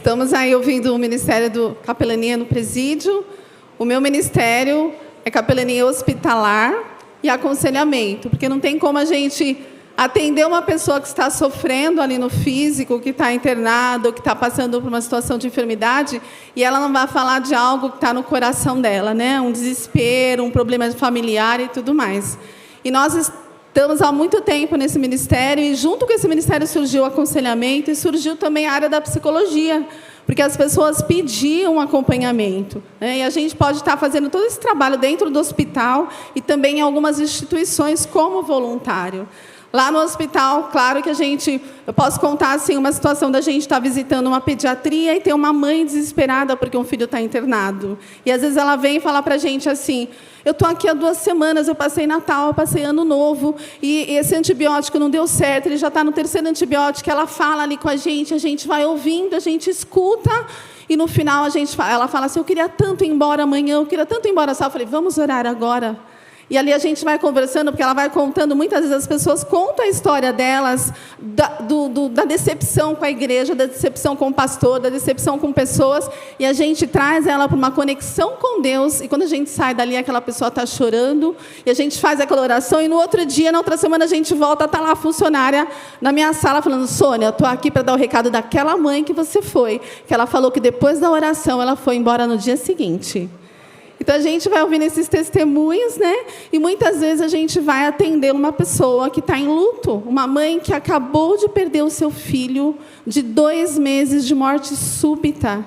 estamos aí ouvindo o Ministério do Capelania no Presídio. O meu ministério é capelania hospitalar e aconselhamento, porque não tem como a gente atender uma pessoa que está sofrendo ali no físico, que está internado, que está passando por uma situação de enfermidade, e ela não vai falar de algo que está no coração dela, né? Um desespero, um problema familiar e tudo mais. E nós estamos há muito tempo nesse ministério, e junto com esse ministério surgiu o aconselhamento e surgiu também a área da psicologia, porque as pessoas pediam acompanhamento, né? E a gente pode estar fazendo todo esse trabalho dentro do hospital e também em algumas instituições como voluntário. Lá no hospital, claro que eu posso contar assim, uma situação da gente estar visitando uma pediatria e ter uma mãe desesperada porque um filho está internado. E às vezes ela vem e fala para a gente assim: eu estou aqui há 2 semanas, eu passei Natal, eu passei Ano Novo, e esse antibiótico não deu certo, ele já está no 3º antibiótico. Ela fala ali com a gente vai ouvindo, a gente escuta, e no final ela fala assim: eu queria tanto ir embora amanhã, eu queria tanto ir embora só. Eu falei: vamos orar agora. E ali a gente vai conversando, porque ela vai contando, muitas vezes as pessoas contam a história delas, da decepção com a igreja, da decepção com o pastor, da decepção com pessoas, e a gente traz ela para uma conexão com Deus, e quando a gente sai dali, aquela pessoa está chorando, e a gente faz aquela oração, e no outro dia, na outra semana, a gente volta, está lá a funcionária na minha sala, falando: Sônia, eu estou aqui para dar o recado daquela mãe que você foi, que ela falou que depois da oração, ela foi embora no dia seguinte. Então, a gente vai ouvindo esses testemunhos, né? E muitas vezes a gente vai atender uma pessoa que está em luto, uma mãe que acabou de perder o seu filho de 2 meses de morte súbita.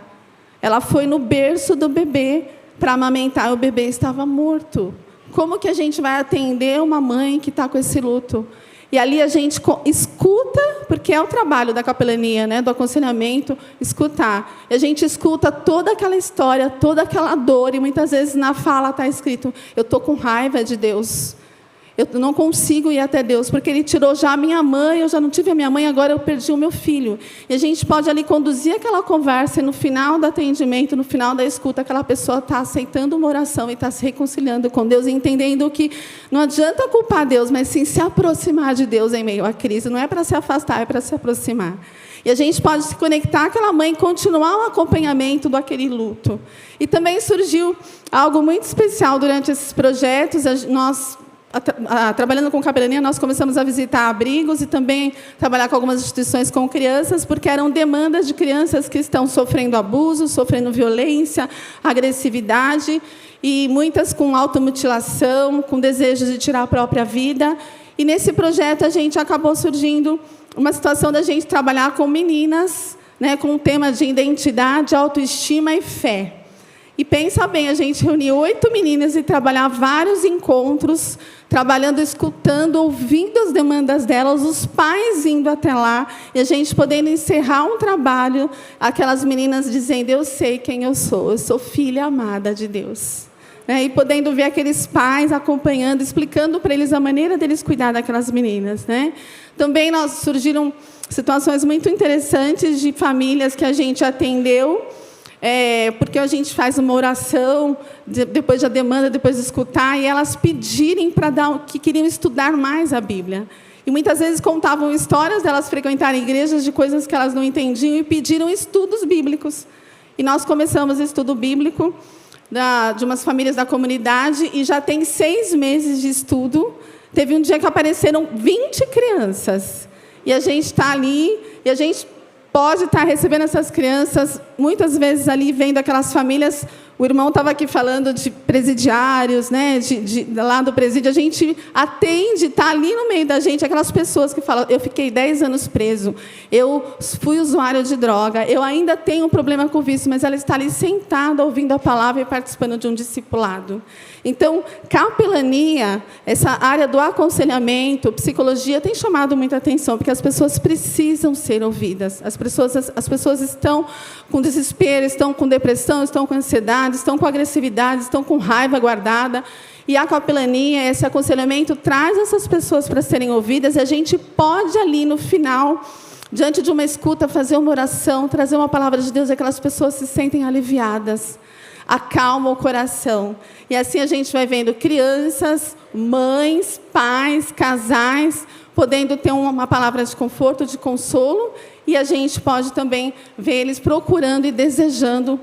Ela foi no berço do bebê para amamentar, e o bebê estava morto. Como que a gente vai atender uma mãe que está com esse luto? E ali a gente escuta, porque é o trabalho da capelania, né, do aconselhamento, escutar. E a gente escuta toda aquela história, toda aquela dor, e muitas vezes na fala está escrito: eu estou com raiva de Deus. Eu não consigo ir até Deus, porque Ele tirou já a minha mãe, eu já não tive a minha mãe, agora eu perdi o meu filho. E a gente pode ali conduzir aquela conversa, e no final do atendimento, no final da escuta, aquela pessoa está aceitando uma oração e está se reconciliando com Deus, e entendendo que não adianta culpar Deus, mas sim se aproximar de Deus em meio à crise. Não é para se afastar, é para se aproximar. E a gente pode se conectar àquela mãe e continuar o acompanhamento daquele luto. E também surgiu algo muito especial durante esses projetos. Nós, trabalhando com capelania, nós começamos a visitar abrigos e também trabalhar com algumas instituições com crianças, porque eram demandas de crianças que estão sofrendo abuso, sofrendo violência, agressividade, e muitas com automutilação, com desejos de tirar a própria vida. E nesse projeto a gente acabou surgindo uma situação da gente trabalhar com meninas, né, com o tema de identidade, autoestima e fé. E pensa bem, a gente reuniu 8 meninas e trabalhar vários encontros, trabalhando, escutando, ouvindo as demandas delas, os pais indo até lá, e a gente podendo encerrar um trabalho, aquelas meninas dizendo: eu sei quem eu sou filha amada de Deus. E podendo ver aqueles pais acompanhando, explicando para eles a maneira deles cuidar daquelas meninas, né? Também surgiram situações muito interessantes de famílias que a gente atendeu, porque a gente faz uma oração depois da demanda, depois de escutar, e elas pedirem que queriam estudar mais a Bíblia. E muitas vezes contavam histórias delas frequentarem igrejas de coisas que elas não entendiam e pediram estudos bíblicos. E nós começamos o estudo bíblico de umas famílias da comunidade, e já tem 6 meses de estudo. Teve um dia que apareceram 20 crianças. E a gente está ali, e a gente pode estar recebendo essas crianças, muitas vezes ali vendo aquelas famílias. O irmão estava aqui falando de presidiários, né, lá do presídio. A gente atende, está ali no meio da gente, aquelas pessoas que falam: eu fiquei 10 anos preso, eu fui usuário de droga, eu ainda tenho um problema com vício, mas ela está ali sentada, ouvindo a palavra e participando de um discipulado. Então, capelania, essa área do aconselhamento, psicologia, tem chamado muita atenção, porque as pessoas precisam ser ouvidas. As pessoas estão com desespero, estão com depressão, estão com ansiedade, estão com agressividade, estão com raiva guardada. E a capelania, esse aconselhamento, traz essas pessoas para serem ouvidas, e a gente pode ali no final, diante de uma escuta, fazer uma oração, trazer uma palavra de Deus, e aquelas pessoas se sentem aliviadas. acalma o coração. E assim a gente vai vendo crianças, mães, pais, casais, podendo ter uma palavra de conforto, de consolo, e a gente pode também ver eles procurando e desejando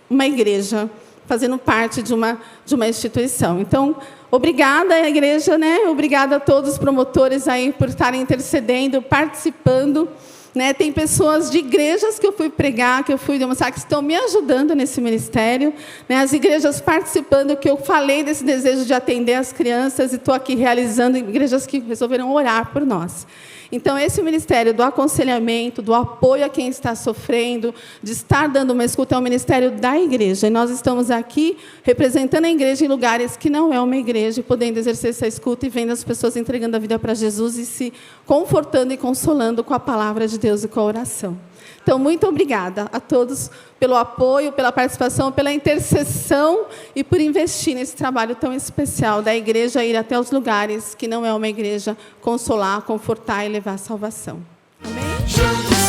uma igreja, fazendo parte de uma instituição. Então, obrigada, igreja, né? Obrigada a todos os promotores aí por estarem intercedendo, participando. Né? Tem pessoas de igrejas que eu fui pregar, que eu fui demonstrar, que estão me ajudando nesse ministério. Né? As igrejas participando, que eu falei desse desejo de atender as crianças, e estou aqui realizando, igrejas que resolveram orar por nós. Então, esse ministério do aconselhamento, do apoio a quem está sofrendo, de estar dando uma escuta, é o ministério da igreja. E nós estamos aqui representando a igreja em lugares que não é uma igreja, podendo exercer essa escuta e vendo as pessoas entregando a vida para Jesus e se confortando e consolando com a palavra de Deus e com a oração. Então, muito obrigada a todos pelo apoio, pela participação, pela intercessão e por investir nesse trabalho tão especial da igreja ir até os lugares que não é uma igreja, consolar, confortar e levar a salvação. Amém?